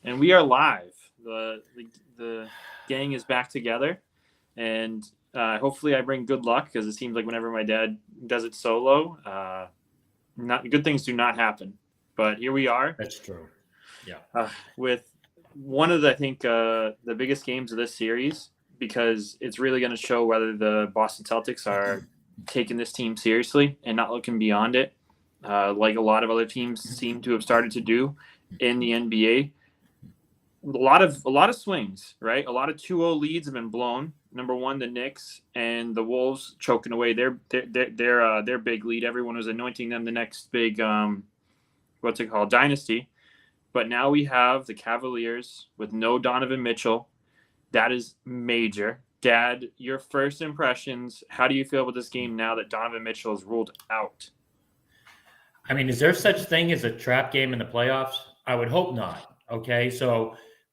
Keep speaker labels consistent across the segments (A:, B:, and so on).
A: and we are live. The gang is back together, and hopefully I bring good luck because it seems like whenever my dad does it solo, not good things do not happen. But here we are
B: That's true. Yeah.
A: with one of the, I think the biggest games of this series because it's really going to show whether the Boston Celtics are taking this team seriously and not looking beyond it, like a lot of other teams seem to have started to do in the NBA. A lot of swings, right? A lot of 2-0 leads have been blown. Number one, the Knicks and the Wolves choking away their big lead. Everyone was anointing them the next big what's it called, dynasty. But now we have the Cavaliers with no Donovan Mitchell. That is major. Dad, your first impressions. How do you feel about this game now that Donovan Mitchell is ruled out?
B: I mean, is there such thing as a trap game in the playoffs? I would hope not. Okay,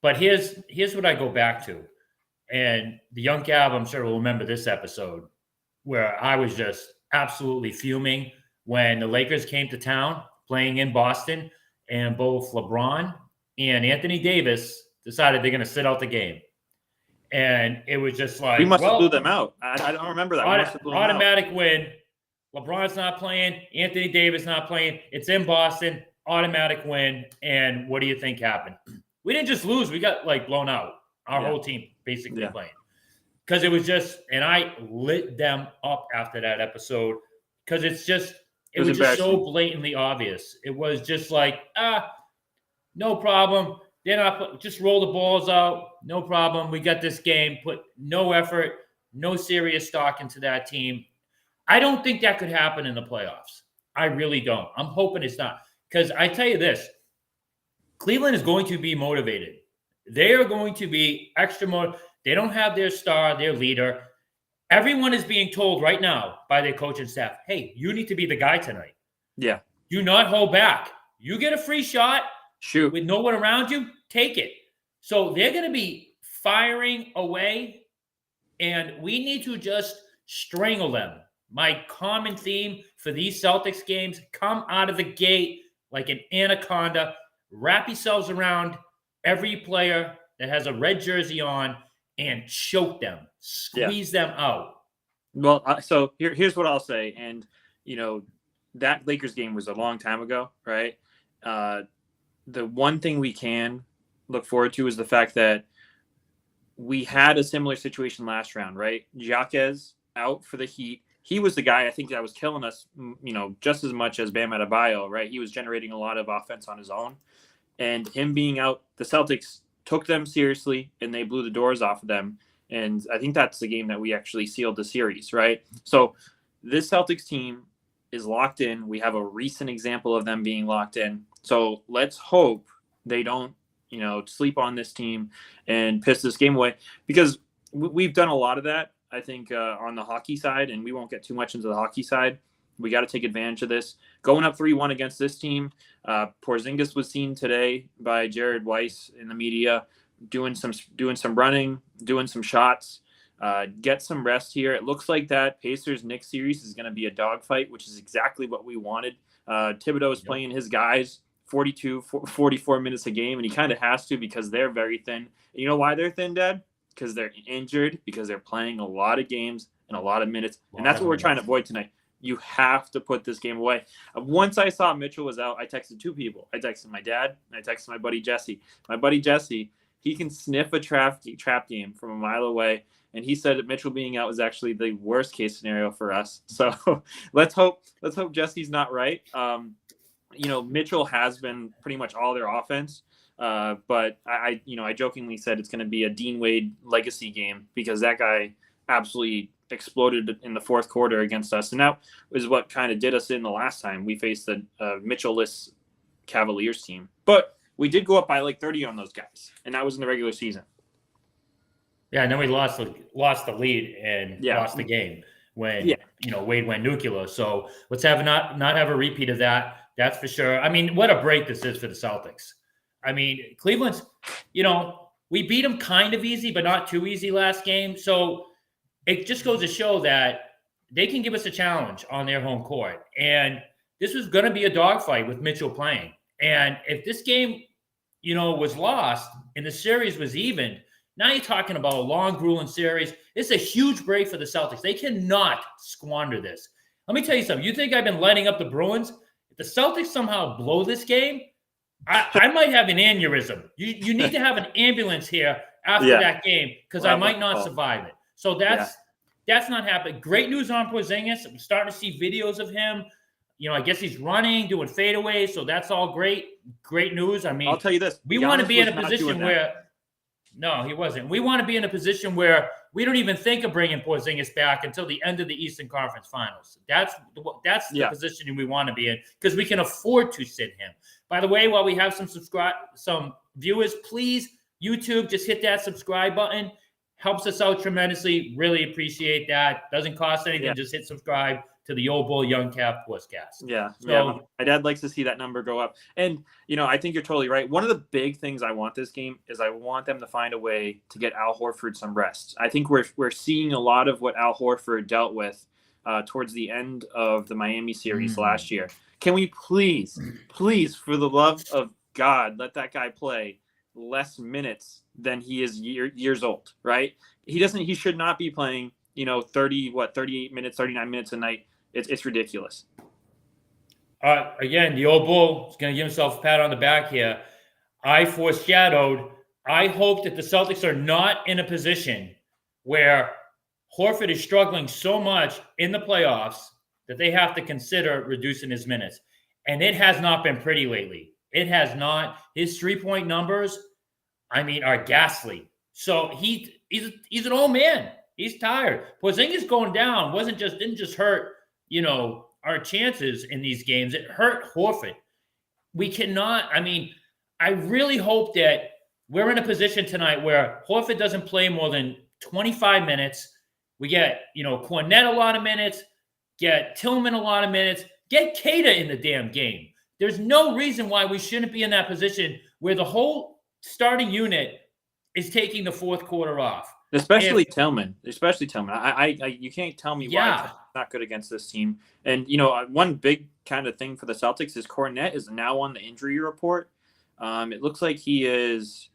B: but here's what I go back to, and the young Cav, I'm sure will remember this episode where I was just absolutely fuming when the Lakers came to town playing in Boston, and both LeBron and Anthony Davis decided they're going to sit out the game, and it was just
A: We
B: like,
A: must have blew
B: well,
A: them out. I don't remember that. We must have blew them out.
B: automatic win. LeBron's not playing. Anthony Davis not playing. It's in Boston. Automatic win. And what do you think happened? We didn't just lose. We got blown out. Our whole team basically playing. Because it was just, and I lit them up after that episode because it was just so blatantly obvious. It was just like, no problem. They're not, just roll the balls out. No problem. We got this game. Put no effort, no serious stock into that team. I don't think that could happen in the playoffs. I really don't. I'm hoping it's not. Because I tell you this, Cleveland is going to be motivated. They are going to be extra motivated. They don't have their star, their leader. Everyone is being told right now by their coaching staff, hey, you need to be the guy tonight.
A: Yeah.
B: Do not hold back. You get a free shot.
A: Shoot.
B: With no one around you, take it. So they're going to be firing away, and we need to just strangle them. My common theme for these Celtics games, come out of the gate like an anaconda, wrap yourselves around every player that has a red jersey on and choke them, squeeze them out.
A: Well, so here's what I'll say. And, that Lakers game was a long time ago, right? The one thing we can look forward to is the fact that we had a similar situation last round, right? Jaquez out for the Heat. He was the guy I think that was killing us, just as much as Bam Adebayo, right? He was generating a lot of offense on his own. And him being out, the Celtics took them seriously, and they blew the doors off of them. And I think that's the game that we actually sealed the series, right? So this Celtics team is locked in. We have a recent example of them being locked in. So let's hope they don't, sleep on this team and piss this game away, because we've done a lot of that, I think, on the hockey side, and we won't get too much into the hockey side. We got to take advantage of this. Going up 3-1 against this team, Porzingis was seen today by Jared Weiss in the media doing some running, doing some shots. Get some rest here. It looks like that Pacers-Knicks series is going to be a dogfight, which is exactly what we wanted. Thibodeau is playing his guys 44 minutes a game, and he kind of has to because they're very thin. You know why they're thin, Dad? Because they're injured, because they're playing a lot of games and a lot of minutes. And that's what we're trying to avoid tonight. You have to put this game away. Once I saw Mitchell was out, I texted two people. I texted my dad, and I texted my buddy Jesse. My buddy Jesse, he can sniff a trap game from a mile away, and he said that Mitchell being out was actually the worst case scenario for us. So let's hope Jesse's not right. Mitchell has been pretty much all their offense. But I jokingly said it's going to be a Dean Wade legacy game because that guy absolutely exploded in the fourth quarter against us. And that is what kind of did us in the last time we faced the Mitchell-less Cavaliers team. But we did go up by 30 on those guys, and that was in the regular season.
B: Yeah, and then we lost the lead and lost the game when Wade went nuclear. So let's not have a repeat of that. That's for sure. I mean, what a break this is for the Celtics. I mean, Cleveland's, we beat them kind of easy, but not too easy last game. So it just goes to show that they can give us a challenge on their home court. And this was going to be a dogfight with Mitchell playing. And if this game was lost and the series was even. Now you're talking about a long, grueling series. It's a huge break for the Celtics. They cannot squander this. Let me tell you something. You think I've been lighting up the Bruins? If the Celtics somehow blow this game, I might have an aneurysm. You need to have an ambulance here after that game because I might not survive it. So that's not happening. Great news on Porzingis. I'm starting to see videos of him. I guess he's running, doing fadeaways. So that's all great. Great news. I mean,
A: I'll tell you this.
B: We want to be in a position where no, he wasn't. We want to be in a position where we don't even think of bringing Porzingis back until the end of the Eastern Conference Finals. That's the position we want to be in because we can afford to sit him. By the way, while we have some viewers, please, YouTube, just hit that subscribe button. Helps us out tremendously. Really appreciate that. Doesn't cost anything. Yeah. Just hit subscribe to the Old Bull Young Cap podcast.
A: Yeah. So my dad likes to see that number go up. And, I think you're totally right. One of the big things I want this game is I want them to find a way to get Al Horford some rest. I think we're seeing a lot of what Al Horford dealt with towards the end of the Miami series last year. Can we please, for the love of God, let that guy play less minutes than he is years old, right? He should not be playing, 38 minutes, 39 minutes a night. It's ridiculous.
B: Again, the Old Bull is going to give himself a pat on the back here. I foreshadowed. I hope that the Celtics are not in a position where Horford is struggling so much in the playoffs that they have to consider reducing his minutes. And it has not been pretty lately. It has not. His 3-point numbers, are ghastly. So he's an old man. He's tired. Porzingis going down didn't just hurt, our chances in these games. It hurt Horford. We cannot. I really hope that we're in a position tonight where Horford doesn't play more than 25 minutes. We get, Cornette a lot of minutes, get Tillman a lot of minutes, get Keita in the damn game. There's no reason why we shouldn't be in that position where the whole starting unit is taking the fourth quarter off.
A: Especially Tillman. I you can't tell me why Tillman's not good against this team. And, one big kind of thing for the Celtics is Cornette is now on the injury report. It looks like he is.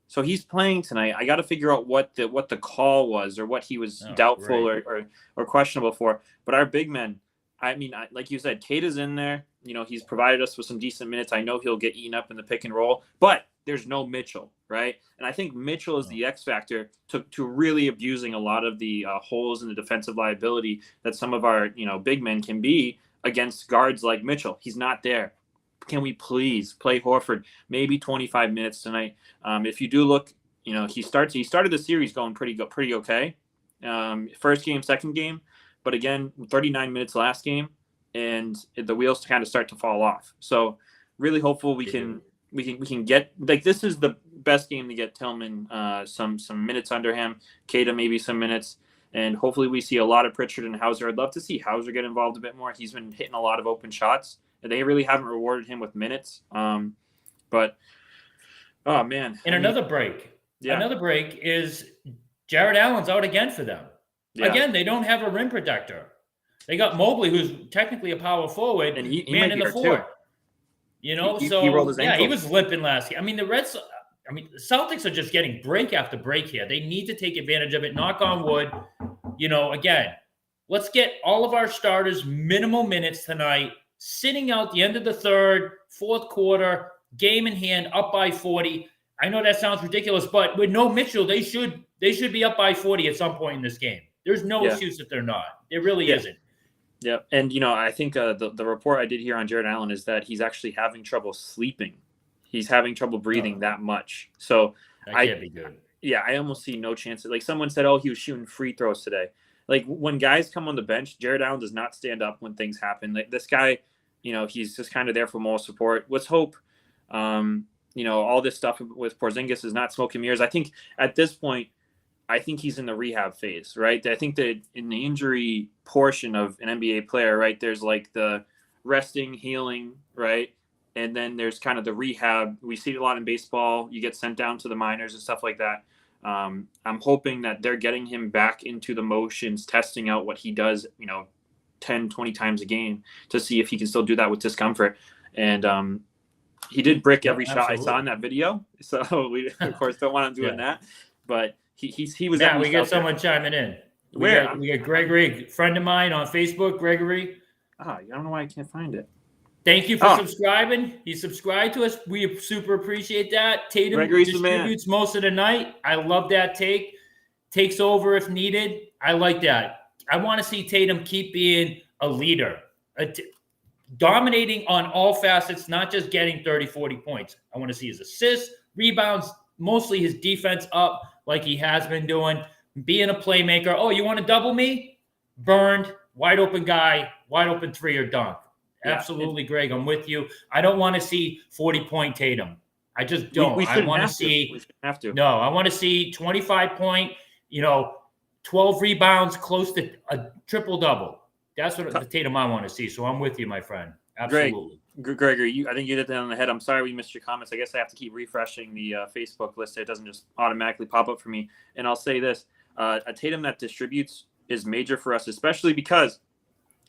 A: So he's playing tonight. I got to figure out what the call was or what he was doubtful or questionable for. But our big men, like you said, Keita's in there. He's provided us with some decent minutes. I know he'll get eaten up in the pick and roll, but there's no Mitchell, right? And I think Mitchell is the X factor to really abusing a lot of the holes in the defensive liability that some of our big men can be against guards like Mitchell. He's not there. Can we please play Horford maybe 25 minutes tonight? If you do look, he started the series going pretty okay. First game, second game, but again, 39 minutes last game, and the wheels kind of start to fall off. So really hopeful we can get, like, this is the best game to get Tillman some minutes under him, Keita maybe some minutes, and hopefully we see a lot of Pritchard and Hauser. I'd love to see Hauser get involved a bit more. He's been hitting a lot of open shots. They really haven't rewarded him with minutes. But, oh, man.
B: And another break. Yeah. Another break is Jared Allen's out again for them. Yeah. Again, they don't have a rim protector. They got Mobley, who's technically a power forward, and he man in the four. He rolled his ankle. He was limping last year. The Celtics are just getting break after break here. They need to take advantage of it. Knock on wood. Again, let's get all of our starters minimal minutes tonight. Sitting out the end of the third, fourth quarter, game in hand, up by 40. I know that sounds ridiculous, but with no Mitchell, they should be up by 40 at some point in this game. There's no excuse that they're not. There really isn't.
A: Yeah, and I think the report I did hear on Jared Allen is that he's actually having trouble sleeping. He's having trouble breathing that much. So
B: that can't be good.
A: Yeah, I almost see no chance. Like someone said, he was shooting free throws today. Like when guys come on the bench, Jared Allen does not stand up when things happen. Like this guy, he's just kind of there for moral support. Let's hope, all this stuff with Porzingis is not smoke and mirrors. I think at this point, he's in the rehab phase, right? I think that in the injury portion of an NBA player, right, there's like the resting, healing, right? And then there's kind of the rehab. We see it a lot in baseball. You get sent down to the minors and stuff like that. I'm hoping that they're getting him back into the motions, testing out what he does, 10, 20 times a game to see if he can still do that with discomfort. And He did brick
B: Yeah,
A: every shot I saw in that video. So we, of course, don't want him doing that. But he was
B: Yeah,
A: at
B: we
A: least
B: get
A: out there.
B: someone chiming in. We
A: Where?
B: get Gregory, friend of mine on Facebook, Gregory.
A: I don't know why I can't find it.
B: Thank you for subscribing. He subscribed to us. We super appreciate that. Tatum
A: Gregory's
B: distributes most of the night. I love that take. Takes over if needed. I like that. I want to see Tatum keep being a leader, dominating on all facets, not just getting 30, 40 points. I want to see his assists, rebounds, mostly his defense up like he has been doing, being a playmaker. Oh, you want to double me? Burned, wide open guy, wide open three or dunk. Yeah. Absolutely, Greg. I'm with you. I don't want to see 40-point Tatum. I just don't.
A: We
B: I want to see.
A: We shouldn't have to.
B: No, I want to see 25-point, 12 rebounds, close to a triple-double. That's what the Tatum I want to see. So I'm with you, my friend. Absolutely.
A: Gregory, I think you hit that on the head. I'm sorry we missed your comments. I guess I have to keep refreshing the Facebook list. It doesn't just automatically pop up for me. And I'll say this. A Tatum that distributes is major for us, especially because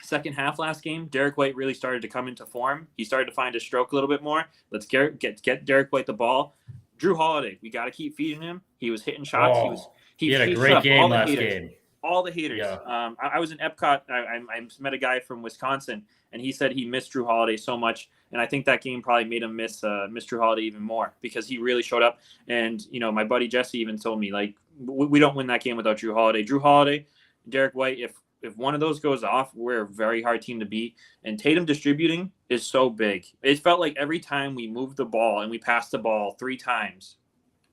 A: second half last game, Derek White really started to come into form. He started to find his stroke a little bit more. Let's get Derek White the ball. Drew Holiday, we got to keep feeding him. He was hitting shots.
B: He had a great game last game.
A: All the haters.
B: Yeah.
A: I was in Epcot. I met a guy from Wisconsin, and he said he missed Drew Holiday so much. And I think that game probably made him miss Drew Holiday even more because he really showed up. And, my buddy Jesse even told me, like, we don't win that game without Drew Holiday. Drew Holiday, Derek White, if one of those goes off, we're a very hard team to beat. And Tatum distributing is so big. It felt like every time we moved the ball and we passed the ball 3 times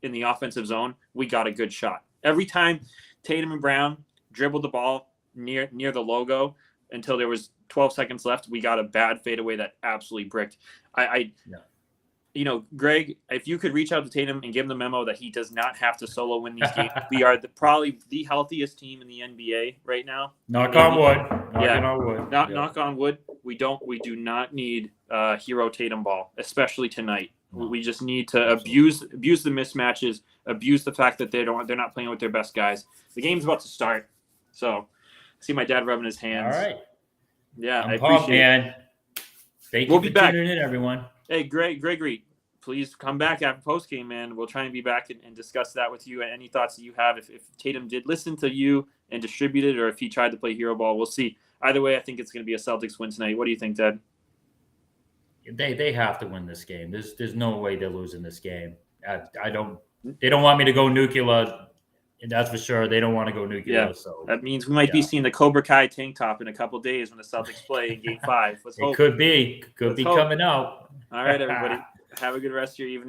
A: in the offensive zone, we got a good shot. Every time Tatum and Brown dribbled the ball near the logo until there was 12 seconds left, we got a bad fadeaway that absolutely bricked. Greg, if you could reach out to Tatum and give him the memo that he does not have to solo win these games. We are probably the healthiest team in the NBA right now.
B: Knock on wood. Knock
A: on wood. We do not need hero Tatum ball, especially tonight. We just need to abuse the mismatches, abuse the fact that they're not playing with their best guys. The game's about to start, so I see my dad rubbing his hands.
B: All right.
A: Yeah, I appreciate it.
B: Thank you for tuning in, everyone.
A: Hey, Gregory, please come back after post game, man. We'll try and be back and discuss that with you. And any thoughts that you have, if Tatum did listen to you and distributed, or if he tried to play hero ball, we'll see. Either way, I think it's going to be a Celtics win tonight. What do you think, Dad?
B: They have to win this game. There's no way they're losing this game. They don't want me to go nuclear. That's for sure. They don't want to go nuclear.
A: Yeah.
B: So
A: that means we might be seeing the Cobra Kai tank top in a couple of days when the Celtics play in Game 5. Let's hope.
B: It could be. Coming out.
A: All right, everybody. Have a good rest of your evening.